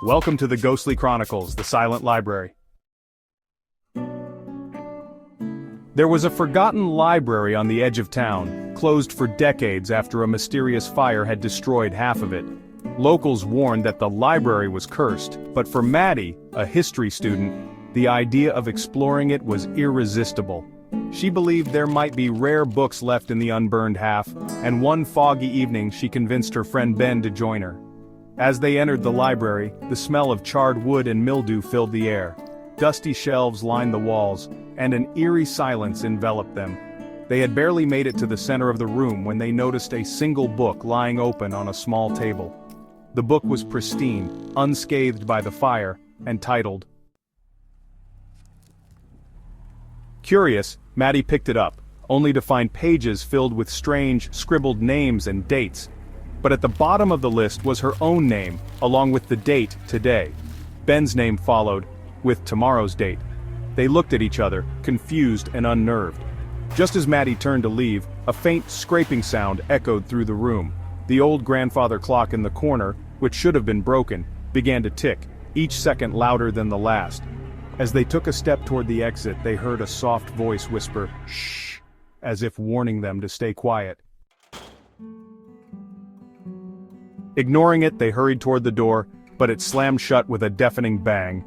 Welcome to the Ghostly Chronicles, the Silent Library. There was a forgotten library on the edge of town, closed for decades after a mysterious fire had destroyed half of it. Locals warned that the library was cursed, but for Maddie, a history student, the idea of exploring it was irresistible. She believed there might be rare books left in the unburned half, and one foggy evening she convinced her friend Ben to join her. As they entered the library, the smell of charred wood and mildew filled the air. Dusty shelves lined the walls, and an eerie silence enveloped them. They had barely made it to the center of the room when they noticed a single book lying open on a small table. The book was pristine, unscathed by the fire, and titled. Curious, Maddie picked it up, only to find pages filled with strange, scribbled names and dates. But at the bottom of the list was her own name, along with the date, today. Ben's name followed, with tomorrow's date. They looked at each other, confused and unnerved. Just as Maddie turned to leave, a faint scraping sound echoed through the room. The old grandfather clock in the corner, which should have been broken, began to tick, each second louder than the last. As they took a step toward the exit, they heard a soft voice whisper, "Shh," as if warning them to stay quiet. Ignoring it, they hurried toward the door, but it slammed shut with a deafening bang.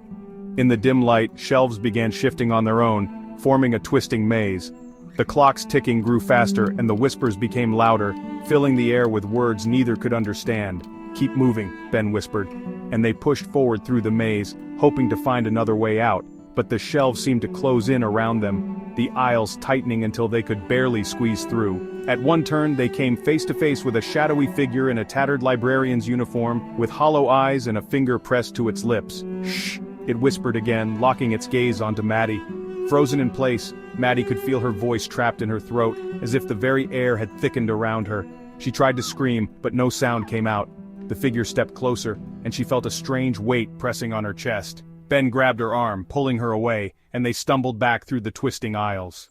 In the dim light, shelves began shifting on their own, forming a twisting maze. The clock's ticking grew faster and the whispers became louder, filling the air with words neither could understand. "Keep moving," Ben whispered, and they pushed forward through the maze, hoping to find another way out, but the shelves seemed to close in around them, the aisles tightening until they could barely squeeze through. At one turn, they came face to face with a shadowy figure in a tattered librarian's uniform, with hollow eyes and a finger pressed to its lips. "Shh," it whispered again, locking its gaze onto Maddie. Frozen in place, Maddie could feel her voice trapped in her throat, as if the very air had thickened around her. She tried to scream, but no sound came out. The figure stepped closer, and she felt a strange weight pressing on her chest. Ben grabbed her arm, pulling her away, and they stumbled back through the twisting aisles.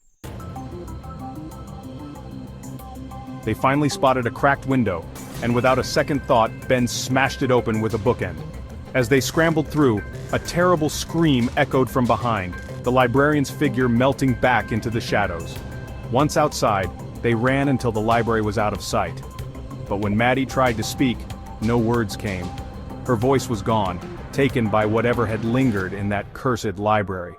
They finally spotted a cracked window, and without a second thought, Ben smashed it open with a bookend. As they scrambled through, a terrible scream echoed from behind, the librarian's figure melting back into the shadows. Once outside, they ran until the library was out of sight. But when Maddie tried to speak, no words came. Her voice was gone, taken by whatever had lingered in that cursed library.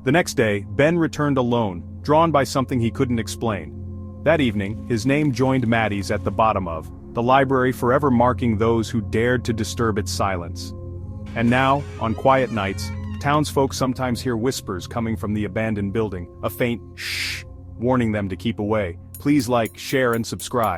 The next day, Ben returned alone, drawn by something he couldn't explain. That evening, his name joined Maddie's at the bottom of the library, forever marking those who dared to disturb its silence. And now, on quiet nights, townsfolk sometimes hear whispers coming from the abandoned building, a faint shh, warning them to keep away. Please like, share and subscribe.